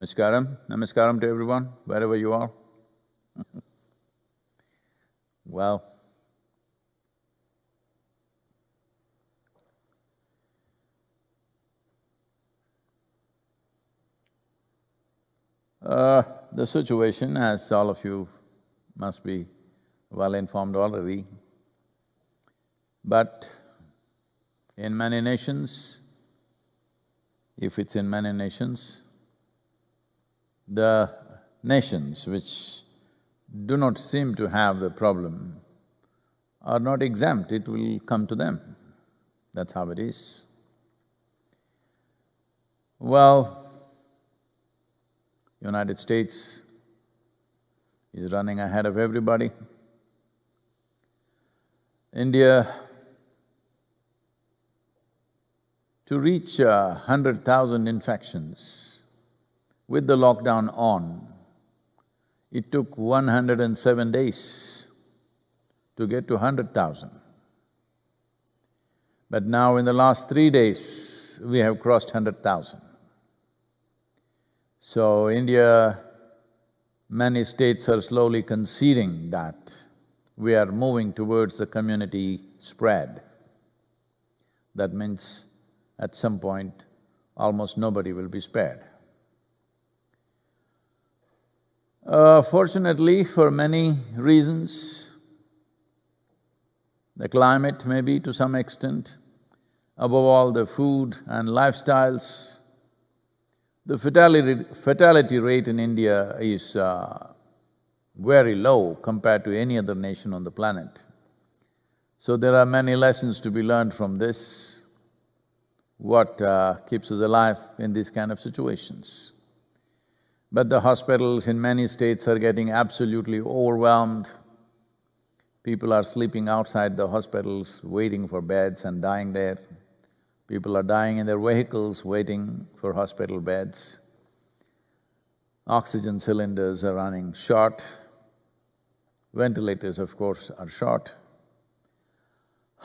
Namaskaram to everyone, wherever you are. Well, the situation, as all of you must be well informed already, but in many nations, if it's in many nations, the nations which do not seem to have the problem are not exempt, it will come to them. That's how it is. Well, United States is running ahead of everybody. India, to reach 100,000 infections with the lockdown on, it took 107 days to get to 100,000. But now in the last 3 days, we have crossed 100,000. So India, many states are slowly conceding that we are moving towards the community spread. That means at some point, almost nobody will be spared. Fortunately, for many reasons, the climate maybe to some extent, above all the food and lifestyles, the fatality rate in India is very low compared to any other nation on the planet. So there are many lessons to be learned from this, what keeps us alive in these kind of situations. But the hospitals in many states are getting absolutely overwhelmed. People are sleeping outside the hospitals, waiting for beds and dying there. People are dying in their vehicles, waiting for hospital beds. Oxygen cylinders are running short. Ventilators, of course, are short.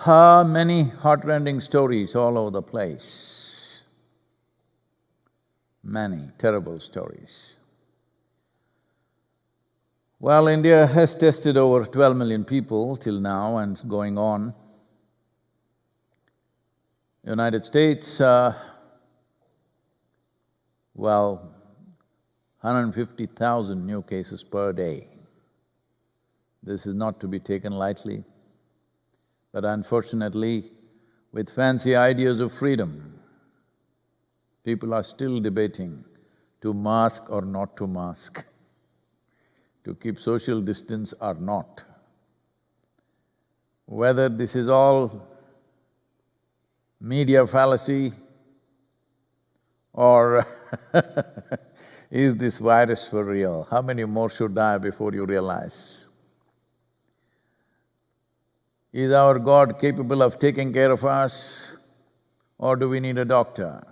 Many heartrending stories all over the place. Many terrible stories. Well, India has tested over 12 million people till now and it's going on. United States, well, 150,000 new cases per day. This is not to be taken lightly. But unfortunately, with fancy ideas of freedom, people are still debating to mask or not to mask, to keep social distance or not. Whether this is all media fallacy or is this virus for real? How many more should die before you realize? Is our God capable of taking care of us or do we need a doctor?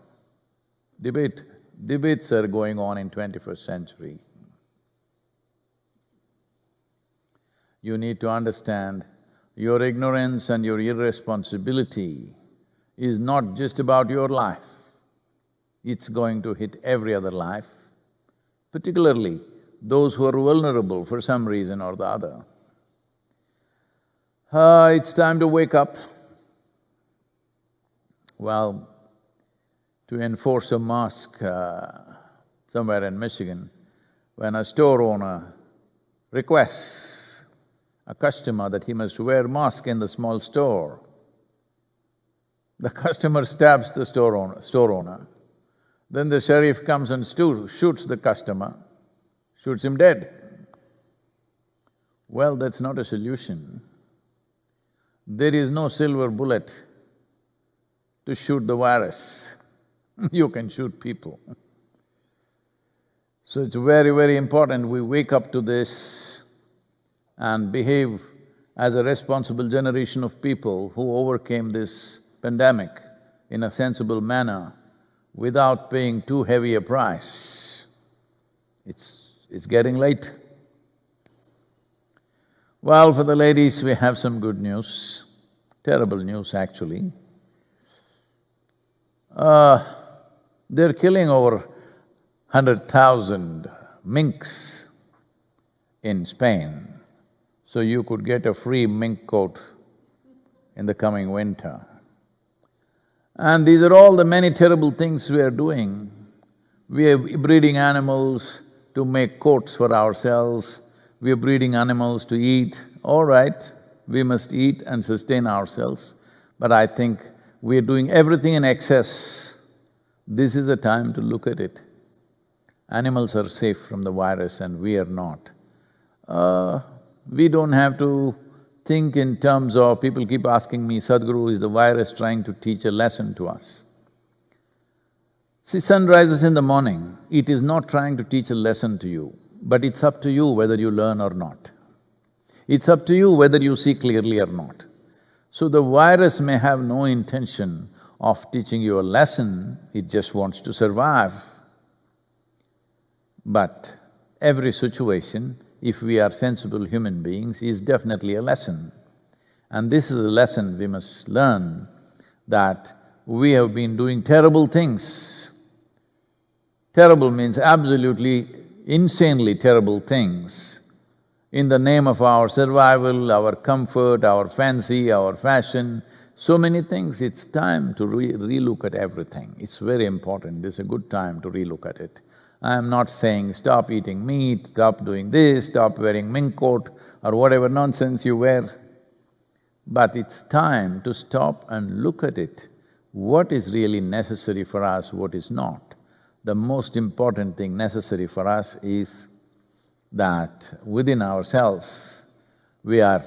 Debates are going on in 21st century. You need to understand your ignorance and your irresponsibility is not just about your life, it's going to hit every other life, particularly those who are vulnerable for some reason or the other. It's time to wake up. Well, to enforce a mask somewhere in Michigan, when a store owner requests a customer that he must wear mask in the small store, the customer stabs the store owner. Then the sheriff comes and shoots the customer, shoots him dead. Well, that's not a solution. There is no silver bullet to shoot the virus. You can shoot people. So it's very, very important we wake up to this and behave as a responsible generation of people who overcame this pandemic in a sensible manner without paying too heavy a price. It's getting late. Well, for the ladies, we have some good news, terrible news actually. They're killing over 100,000 minks in Spain, so you could get a free mink coat in the coming winter. And these are all the many terrible things we are doing. We are breeding animals to make coats for ourselves, we are breeding animals to eat. All right, we must eat and sustain ourselves, but I think we are doing everything in excess. This is a time to look at it. Animals are safe from the virus and we are not. We don't have to think in terms of… People keep asking me, Sadhguru, is the virus trying to teach a lesson to us? See, sun rises in the morning, it is not trying to teach a lesson to you, but it's up to you whether you learn or not. It's up to you whether you see clearly or not. So the virus may have no intention of teaching you a lesson, it just wants to survive. But every situation, if we are sensible human beings, is definitely a lesson. And this is a lesson we must learn, that we have been doing terrible things. Terrible means absolutely insanely terrible things in the name of our survival, our comfort, our fancy, our fashion, so many things. It's time to relook at everything. It's very important, this is a good time to relook at it. I am not saying stop eating meat, stop doing this, stop wearing mink coat or whatever nonsense you wear, but it's time to stop and look at it. What is really necessary for us, what is not? The most important thing necessary for us is that within ourselves, we are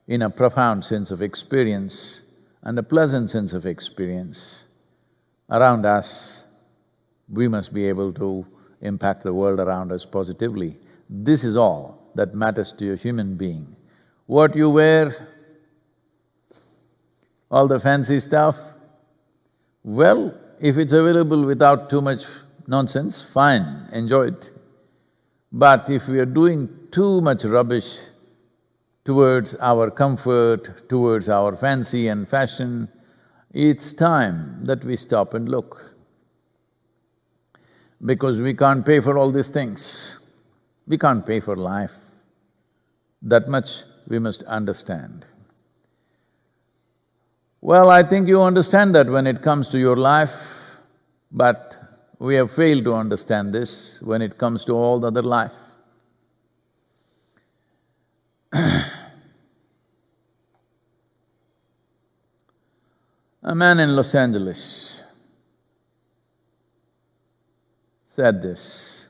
in a profound sense of experience and a pleasant sense of experience. Around us, we must be able to impact the world around us positively. This is all that matters to a human being. What you wear, all the fancy stuff, well, if it's available without too much nonsense, fine, enjoy it. But if we are doing too much rubbish towards our comfort, towards our fancy and fashion, it's time that we stop and look. Because we can't pay for all these things. We can't pay for life. That much we must understand. Well, I think you understand that when it comes to your life, but we have failed to understand this when it comes to all the other life. A man in Los Angeles said this,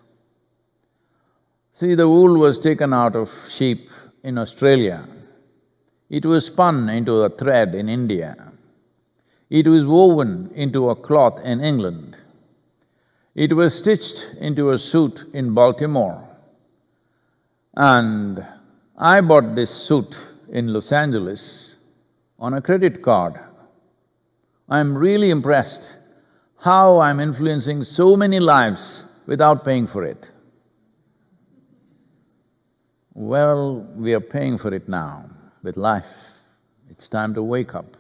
see, the wool was taken out of sheep in Australia. It was spun into a thread in India. It was woven into a cloth in England. It was stitched into a suit in Baltimore. And I bought this suit in Los Angeles on a credit card. I'm really impressed how I'm influencing so many lives without paying for it. Well, we are paying for it now with life. It's time to wake up.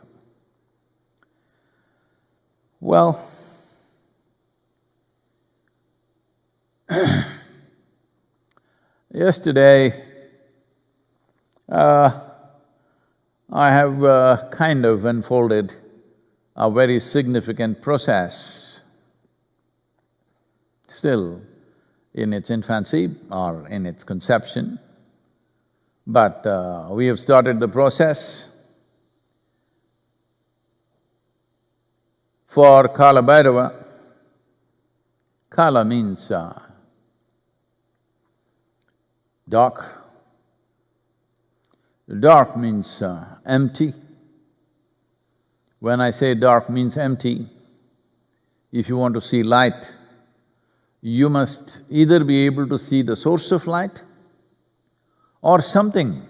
Well, yesterday, I have kind of unfolded a very significant process, still in its infancy or in its conception, but we have started the process for Kala Bhariava. Kala means dark. Dark means empty. When I say dark means empty, if you want to see light, you must either be able to see the source of light or something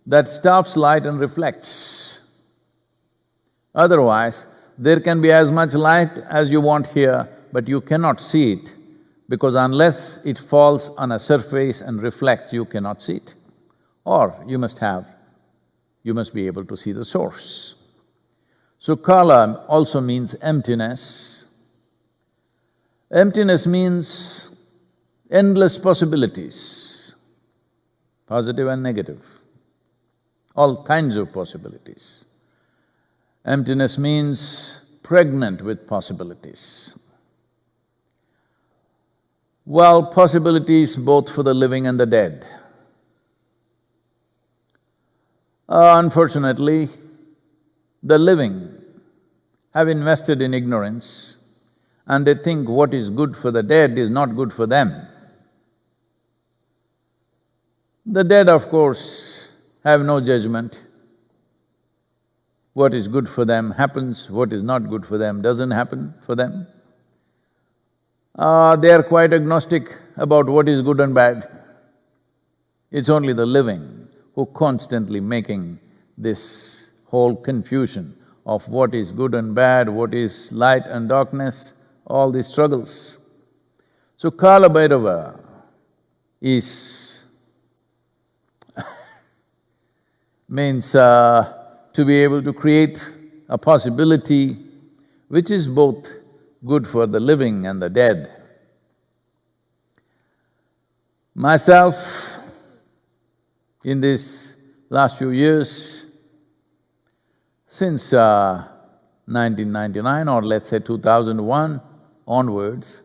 that stops light and reflects. Otherwise, there can be as much light as you want here, but you cannot see it, because unless it falls on a surface and reflects, you cannot see it. Or you must be able to see the source. So also means emptiness. Emptiness means endless possibilities, positive and negative, all kinds of possibilities. Emptiness means pregnant with possibilities. Well, possibilities both for the living and the dead. Unfortunately, the living have invested in ignorance and they think what is good for the dead is not good for them. The dead, of course, have no judgment. What is good for them happens, what is not good for them doesn't happen for them. They are quite agnostic about what is good and bad. It's only the living who constantly making this whole confusion of what is good and bad, what is light and darkness, all these struggles. So Kala Bhairava is means to be able to create a possibility which is both good for the living and the dead. Myself, in these last few years, since 1999 or let's say 2001 onwards,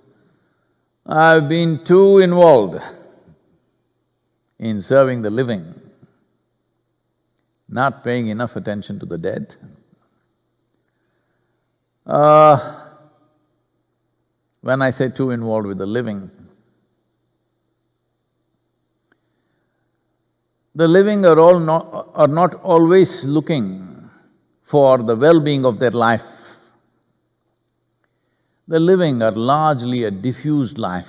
I've been too involved in serving the living, not paying enough attention to the dead. When I say too involved with the living are not always looking for the well-being of their life. The living are largely a diffused life.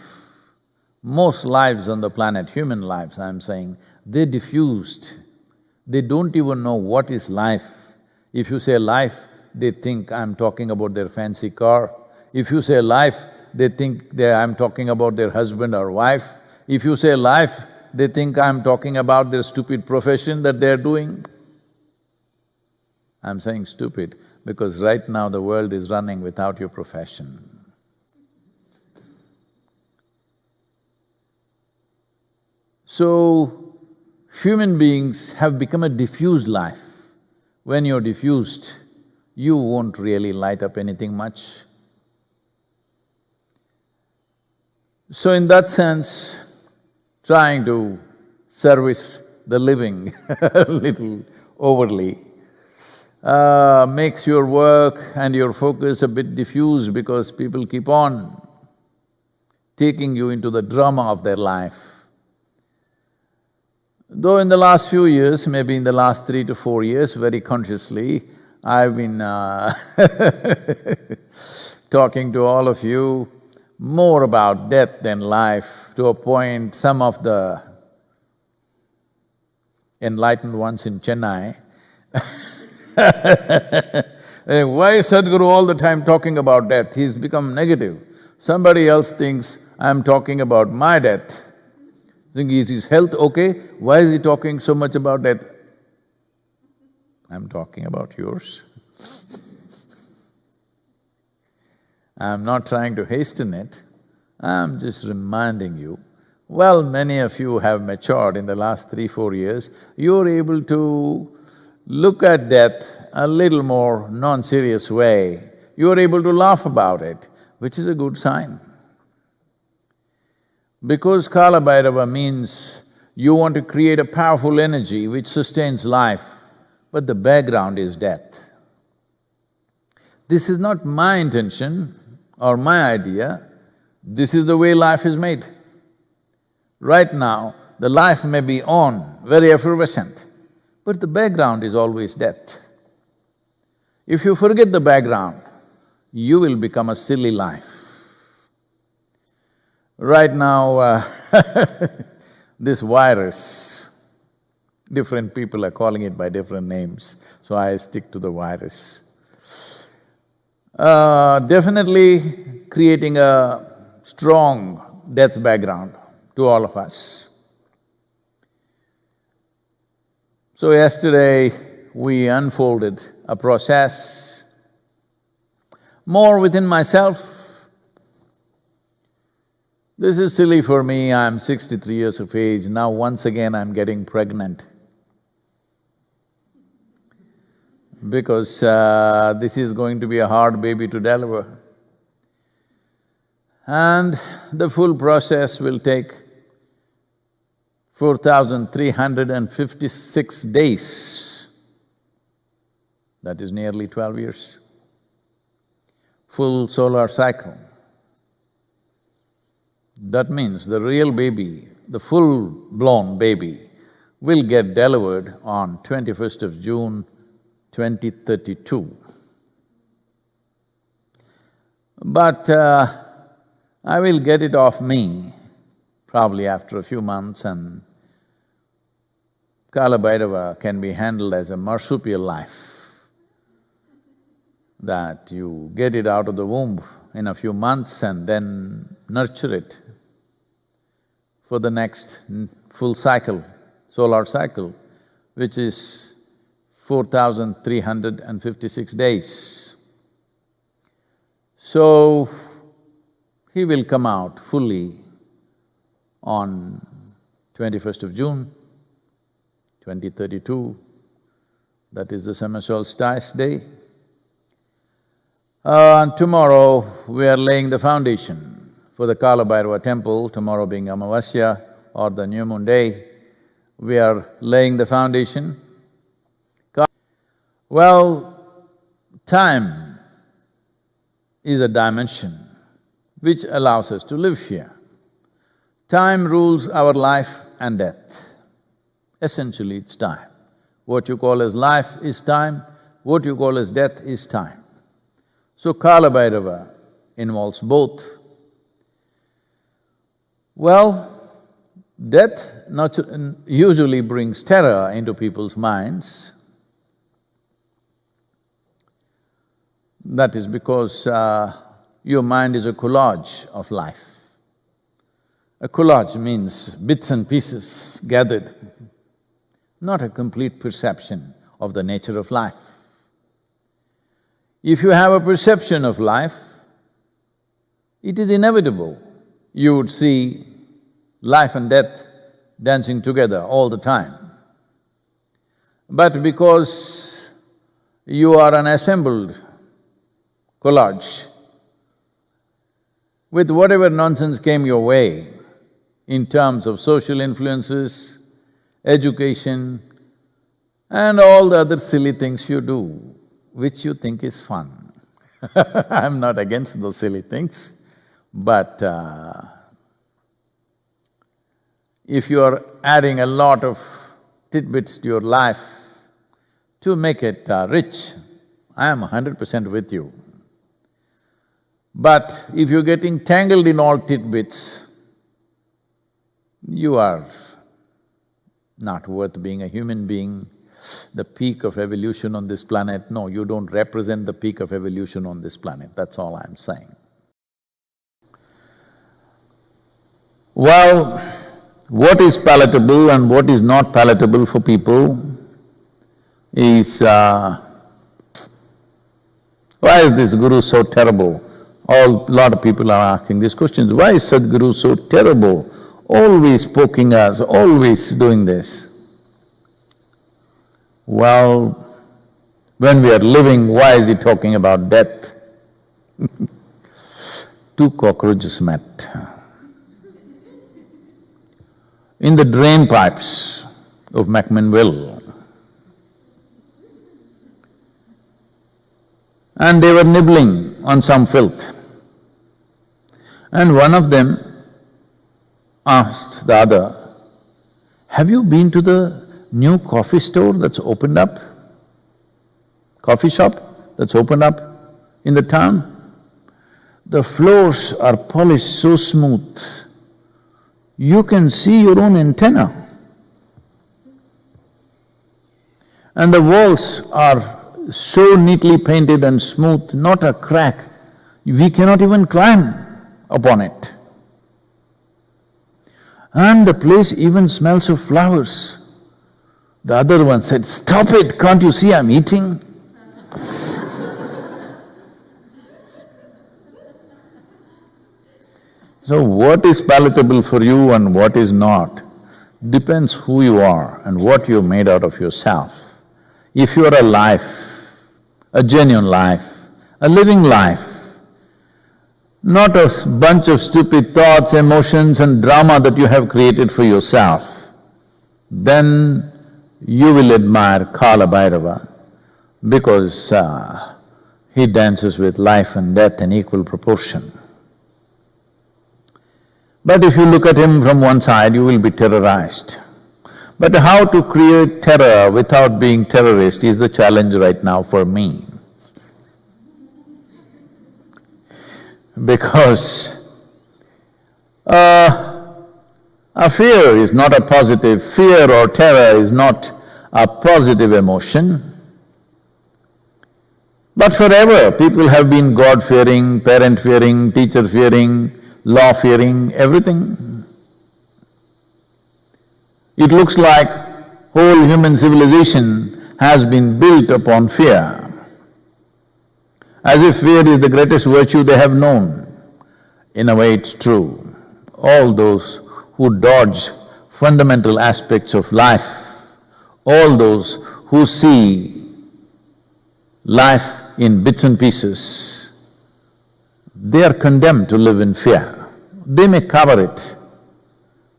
Most lives on the planet, human lives I'm saying, they're diffused. They don't even know what is life. If you say life, they think I'm talking about their fancy car. If you say life, they think I'm talking about their husband or wife. If you say life, they think I'm talking about their stupid profession that they're doing. I'm saying stupid because right now the world is running without your profession. So, human beings have become a diffused life. When you're diffused, you won't really light up anything much. So in that sense, trying to service the living a little overly makes your work and your focus a bit diffused because people keep on taking you into the drama of their life. Though in the last few years, maybe in the last 3 to 4 years, very consciously, I've been talking to all of you more about death than life, to a point some of the enlightened ones in Chennai why is Sadhguru all the time talking about death? He's become negative. Somebody else thinks I'm talking about my death. Think, is his health okay? Why is he talking so much about death? I'm talking about yours. I'm not trying to hasten it, I'm just reminding you. Well, many of you have matured in the last 3-4 years, you're able to look at death a little more non-serious way. You're able to laugh about it, which is a good sign. Because Kala Bhairava means you want to create a powerful energy which sustains life, but the background is death. This is not my intention or my idea, this is the way life is made. Right now, the life may be on, very effervescent, but the background is always death. If you forget the background, you will become a silly life. Right now, this virus, different people are calling it by different names, so I stick to the virus. Definitely creating a strong death background to all of us. So yesterday, we unfolded a process more within myself. This is silly for me, I'm 63 years of age, now once again I'm getting pregnant. Because this is going to be a hard baby to deliver. And the full process will take 4,356 days. That is nearly 12 years. Full solar cycle. That means the real baby, the full-blown baby, will get delivered on 21st of June, 2032. But I will get it off me probably after a few months, and Kala Bhairava can be handled as a marsupial life, that you get it out of the womb in a few months and then nurture it for the next full cycle, solar cycle, which is 4,356 days. So, he will come out fully on 21st of June, 2032, that is the summer solstice day. And tomorrow we are laying the foundation for the Kala Bhairava temple, tomorrow being Amavasya or the new moon day, we are laying the foundation. Well, time is a dimension which allows us to live here. Time rules our life and death. Essentially, it's time. What you call as life is time, what you call as death is time. So Kala Bhairava involves both. Well, death usually brings terror into people's minds. That is because your mind is a collage of life. A collage means bits and pieces gathered, not a complete perception of the nature of life. If you have a perception of life, it is inevitable. You would see life and death dancing together all the time. But because you are an assembled collage, with whatever nonsense came your way in terms of social influences, education, and all the other silly things you do, which you think is fun. I'm not against those silly things, but if you are adding a lot of tidbits to your life to make it rich, I am 100% with you. But if you're getting tangled in all tidbits, you are not worth being a human being. The peak of evolution on this planet, no, you don't represent the peak of evolution on this planet, that's all I'm saying. Well, what is palatable and what is not palatable for people is, why is this Guru so terrible? Lot of people are asking these questions, why is Sadhguru so terrible? Always poking us, always doing this. Well, when we are living, why is he talking about death? Two cockroaches met in the drain pipes of McMinnville, and they were nibbling on some filth. And one of them asked the other, "Have you been to the new coffee store that's opened up? Coffee shop that's opened up in the town? The floors are polished so smooth, you can see your own antenna. And the walls are so neatly painted and smooth, not a crack, we cannot even climb upon it. And the place even smells of flowers." The other one said, "Stop it, can't you see I'm eating?" So what is palatable for you and what is not depends who you are and what you've made out of yourself. If you are a life, a genuine life, a living life, not a bunch of stupid thoughts, emotions and drama that you have created for yourself, then you will admire Kala Bhairava because he dances with life and death in equal proportion. But if you look at him from one side, you will be terrorized. But how to create terror without being terrorist is the challenge right now for me. Because a fear is not a positive, fear or terror is not a positive emotion. But forever people have been God-fearing, parent-fearing, teacher-fearing, law-fearing, everything. It looks like whole human civilization has been built upon fear, as if fear is the greatest virtue they have known. In a way, it's true. All those who dodge fundamental aspects of life, all those who see life in bits and pieces, they are condemned to live in fear. They may cover it.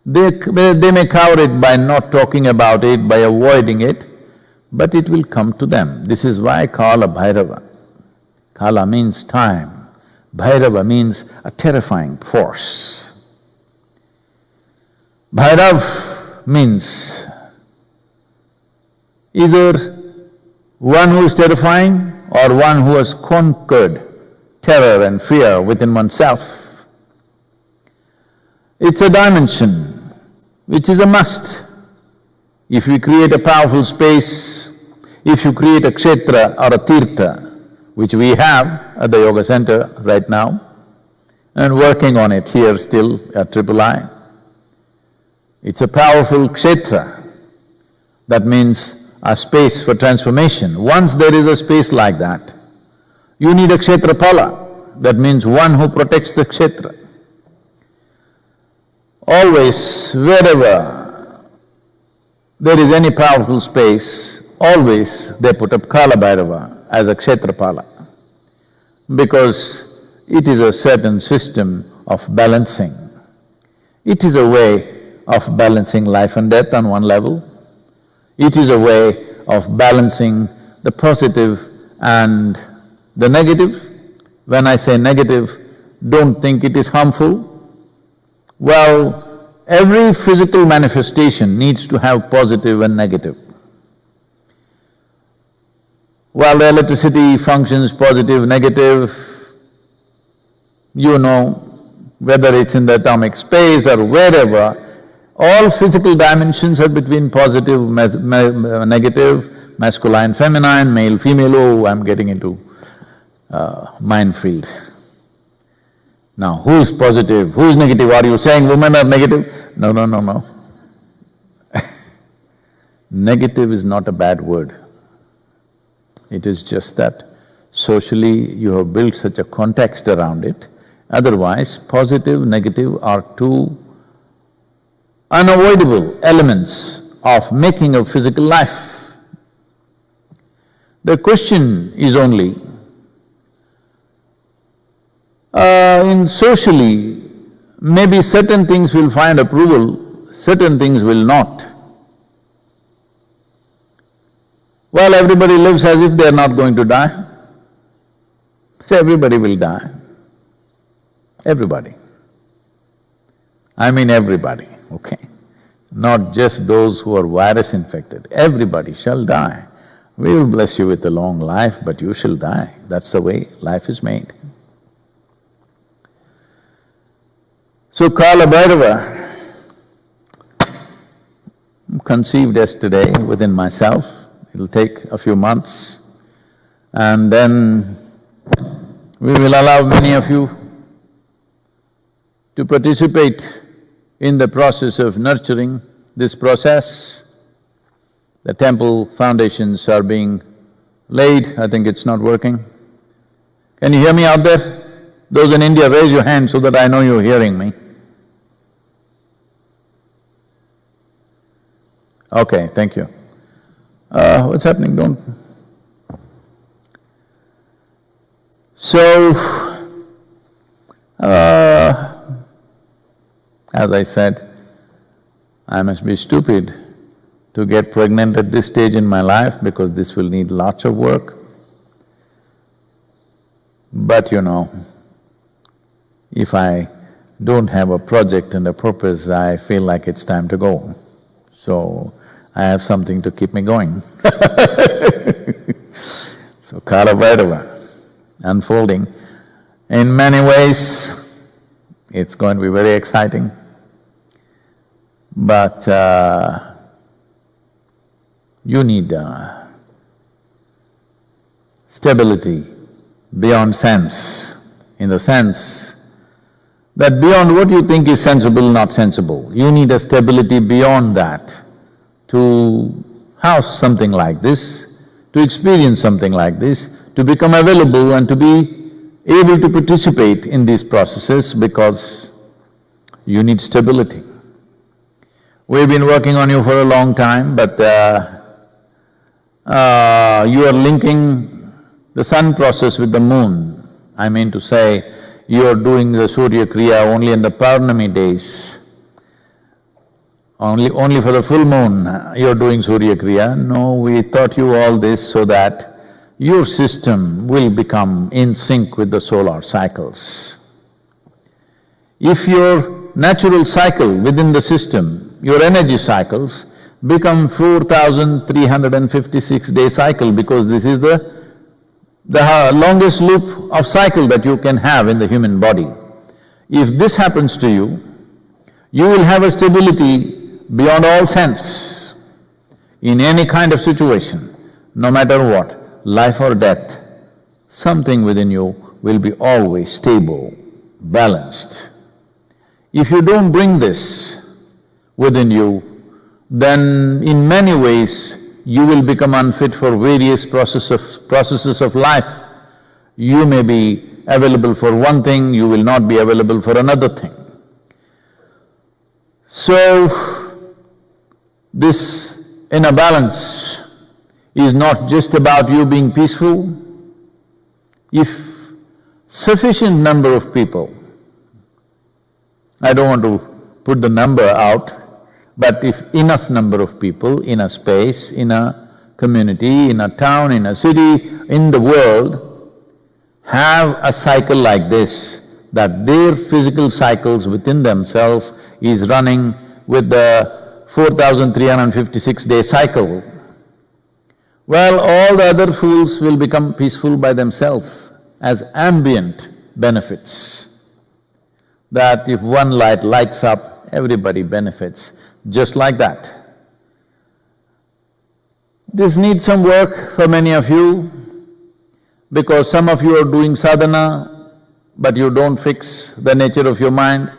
They may cover it by not talking about it, by avoiding it, but it will come to them. This is why Kala Bhairava. Kala means time, Bhairava means a terrifying force. Bhairav means either one who is terrifying or one who has conquered terror and fear within oneself. It's a dimension which is a must. If you create a powerful space, if you create a kshetra or a tirtha, which we have at the yoga center right now, and working on it here still at III, it's a powerful kshetra. That means a space for transformation. Once there is a space like that, you need a kshetrapala, that means one who protects the kshetra. Always, wherever there is any powerful space, always they put up Kala Bhairava as a kshetrapala, because it is a certain system of balancing. It is a way of balancing life and death on one level. It is a way of balancing the positive and the negative. When I say negative, don't think it is harmful. Well, every physical manifestation needs to have positive and negative. While the electricity functions positive, negative, you know, whether it's in the atomic space or wherever, all physical dimensions are between positive, negative, masculine, feminine, male, female. Oh, I'm getting into minefield. Now, who's positive, who's negative? Are you saying women are negative? No, no, no, no. Negative is not a bad word. It is just that socially you have built such a context around it. Otherwise, positive, negative are two unavoidable elements of making a physical life. The question is only, in socially, maybe certain things will find approval, certain things will not. Well, everybody lives as if they are not going to die. So everybody will die. Everybody. I mean everybody, okay? Not just those who are virus infected, everybody shall die. We will bless you with a long life, but you shall die. That's the way life is made. So Kala Bhairava, conceived yesterday within myself. It'll take a few months, and then we will allow many of you to participate in the process of nurturing this process. The temple foundations are being laid. I think it's not working. Can you hear me out there? Those in India, raise your hand so that I know you're hearing me. Okay, thank you. What's happening? Don't… So, as I said, I must be stupid to get pregnant at this stage in my life because this will need lots of work. But you know, if I don't have a project and a purpose, I feel like it's time to go. So, I have something to keep me going. So, Kala Bhariava, unfolding. In many ways, it's going to be very exciting, but you need stability beyond sense, in the sense that beyond what you think is sensible, not sensible, you need a stability beyond that to house something like this, to experience something like this, to become available and to be able to participate in these processes because you need stability. We've been working on you for a long time, but you are linking the sun process with the moon. I mean to say, you are doing the Surya Kriya only in the Purnami days. Only for the full moon you're doing Surya Kriya. No, we taught you all this so that your system will become in sync with the solar cycles. If your natural cycle within the system, your energy cycles, become 4,356 day cycle because this is the longest loop of cycle that you can have in the human body. If this happens to you, you will have a stability beyond all sense in any kind of situation, no matter what, life or death, something within you will be always stable, balanced. If you don't bring this within you, then in many ways you will become unfit for various processes of life. You may be available for one thing, you will not be available for another thing. So, this inner balance is not just about you being peaceful. If sufficient number of people, I don't want to put the number out, but if enough number of people in a space, in a community, in a town, in a city, in the world, have a cycle like this, that their physical cycles within themselves is running with the 4,356 day cycle, well, all the other fools will become peaceful by themselves as ambient benefits. That if one light lights up, everybody benefits, just like that. This needs some work for many of you, because some of you are doing sadhana, but you don't fix the nature of your mind.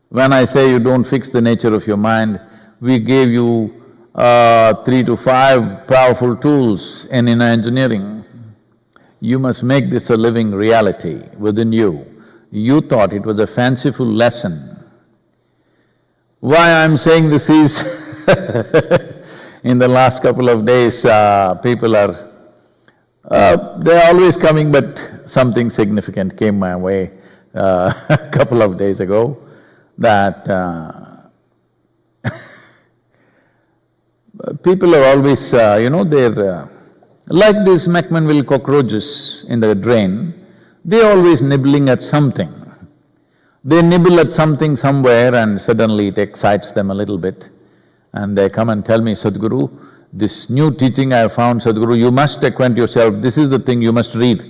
When I say you don't fix the nature of your mind, we gave you 3 to 5 powerful tools in inner engineering. You must make this a living reality within you. You thought it was a fanciful lesson. Why I'm saying this is in the last couple of days, people are… they're always coming, but something significant came my way a couple of days ago, that people are always, they're like these McMinnville cockroaches in the drain, they're always nibbling at something. They nibble at something somewhere and suddenly it excites them a little bit. And they come and tell me, Sadhguru, this new teaching I have found, Sadhguru, you must acquaint yourself, this is the thing you must read.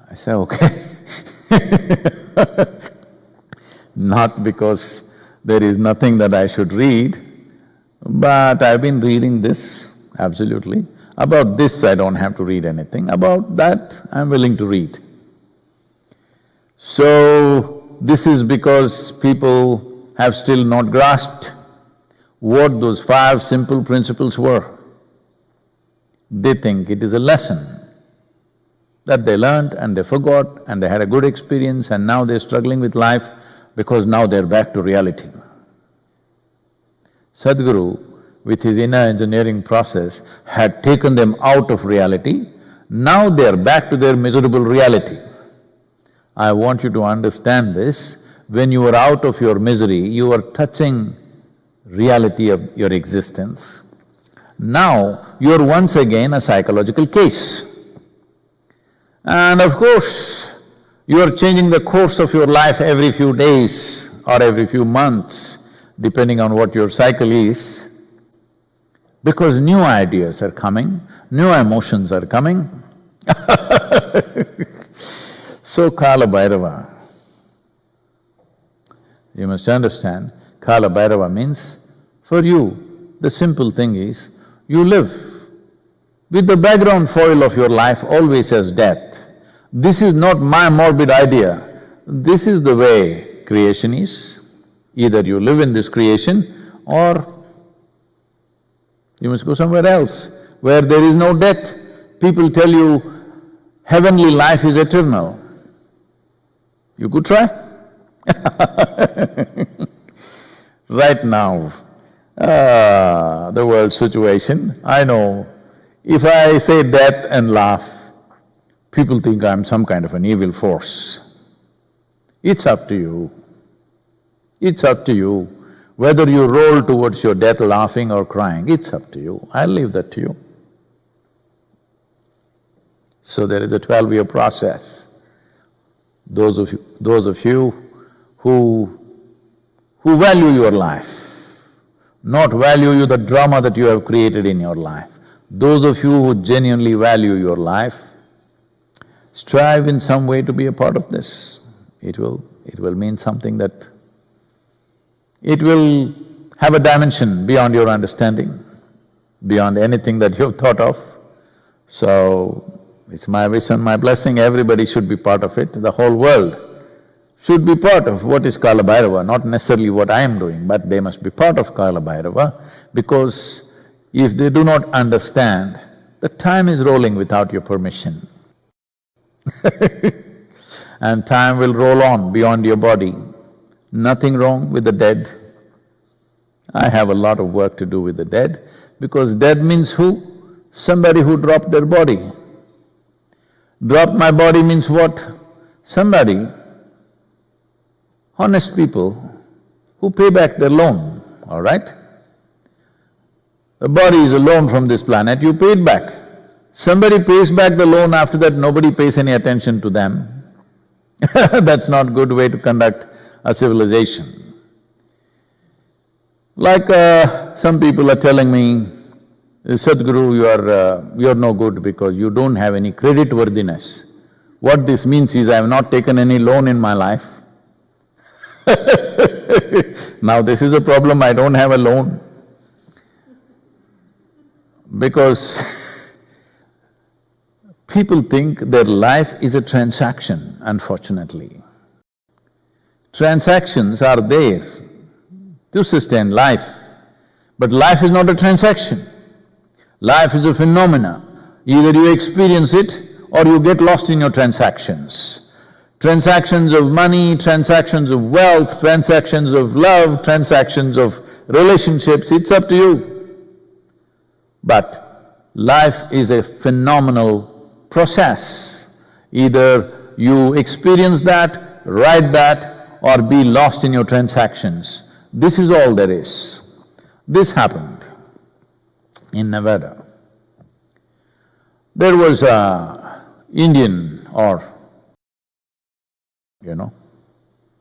I say, okay. Not because there is nothing that I should read, but I've been reading this, absolutely. About this I don't have to read anything, about that I'm willing to read. So, this is because people have still not grasped what those 5 simple principles were. They think it is a lesson. that they learned and they forgot and they had a good experience and now they're struggling with life because now they're back to reality. Sadhguru, with his inner engineering process, had taken them out of reality, now they're back to their miserable reality. I want you to understand this. When you are out of your misery, you are touching reality of your existence. Now, you're once again a psychological case. And of course, you are changing the course of your life every few days or every few months, depending on what your cycle is, because new ideas are coming, new emotions are coming. So Kala Bhairava, you must understand, Kala Bhairava means, for you, the simple thing is, you live with the background foil of your life always as death. This is not my morbid idea, this is the way creation is. Either you live in this creation or you must go somewhere else where there is no death. People tell you heavenly life is eternal. You could try. Right now, the world situation, I know, if I say death and laugh, people think I'm some kind of an evil force. It's up to you. It's up to you. Whether you roll towards your death laughing or crying, it's up to you. I'll leave that to you. So there is a 12-year process. Those of you who value your life, not value the drama that you have created in your life, those of you who genuinely value your life, strive in some way to be a part of this. It will mean something that… it will have a dimension beyond your understanding, beyond anything that you've thought of. So, it's my wish and my blessing, everybody should be part of it, the whole world should be part of what is Kala Bhairava, not necessarily what I am doing, but they must be part of Kala Bhairava, because if they do not understand, the time is rolling without your permission. And time will roll on beyond your body. Nothing wrong with the dead. I have a lot of work to do with the dead, because dead means who? Somebody who dropped their body. Dropped my body means what? Somebody, honest people, who pay back their loan, all right? The body is a loan from this planet, you pay it back. Somebody pays back the loan, after that nobody pays any attention to them. That's not good way to conduct a civilization. Like some people are telling me, Sadhguru, you're no good because you don't have any credit worthiness. What this means is, I have not taken any loan in my life. Now this is a problem, I don't have a loan. Because people think their life is a transaction, unfortunately. Transactions are there to sustain life, but life is not a transaction. Life is a phenomena. Either you experience it or you get lost in your transactions. Transactions of money, transactions of wealth, transactions of love, transactions of relationships, it's up to you. But life is a phenomenal process. Either you experience that, ride that, or be lost in your transactions. This is all there is. This happened in Nevada. There was a Indian or,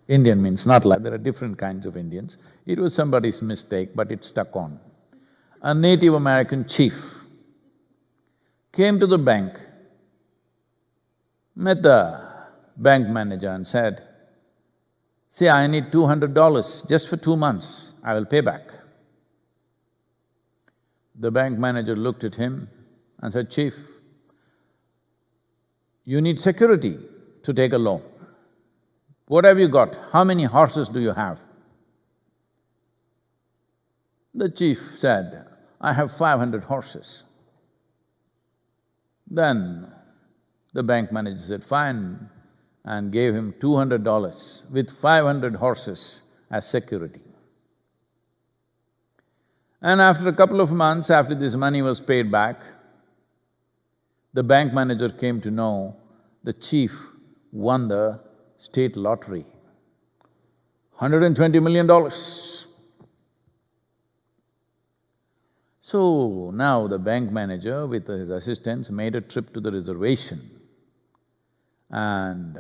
Indian means not like… there are different kinds of Indians. It was somebody's mistake, but it stuck on. A Native American chief came to the bank, met the bank manager and said, "See, I need $200 just for 2 months, I will pay back." The bank manager looked at him and said, "Chief, you need security to take a loan. What have you got? How many horses do you have?" The chief said, "I have 500 horses." Then The bank manager said, fine, and gave him $200 with 500 horses as security. And after a couple of months, after this money was paid back, the bank manager came to know the chief won the state lottery, $120 million. So now the bank manager with his assistants made a trip to the reservation and,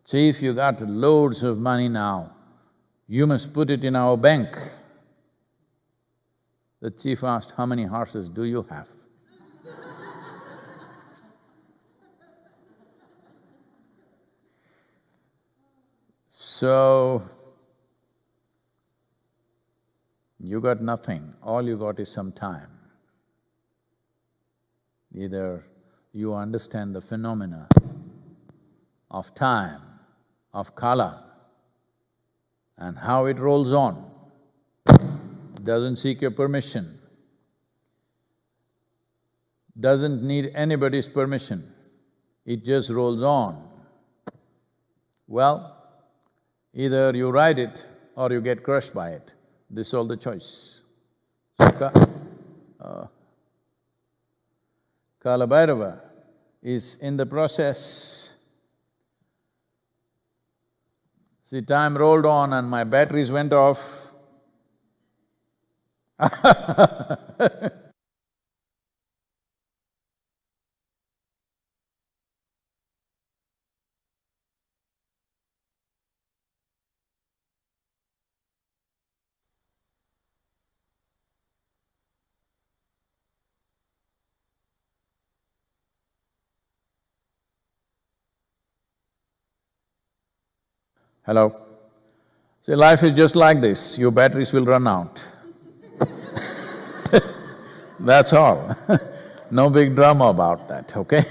"Chief, you got loads of money now, you must put it in our bank." The chief asked, "How many horses do you have?" So, you got nothing, all you got is some time. Either you understand the phenomena of time, of kala, and how it rolls on, doesn't seek your permission, doesn't need anybody's permission, it just rolls on. Well, either you ride it or you get crushed by it. This is all the choice. So Kala Bhariava is in the process. See, time rolled on and my batteries went off. Hello? See, life is just like this, your batteries will run out. That's all. No big drama about that, okay?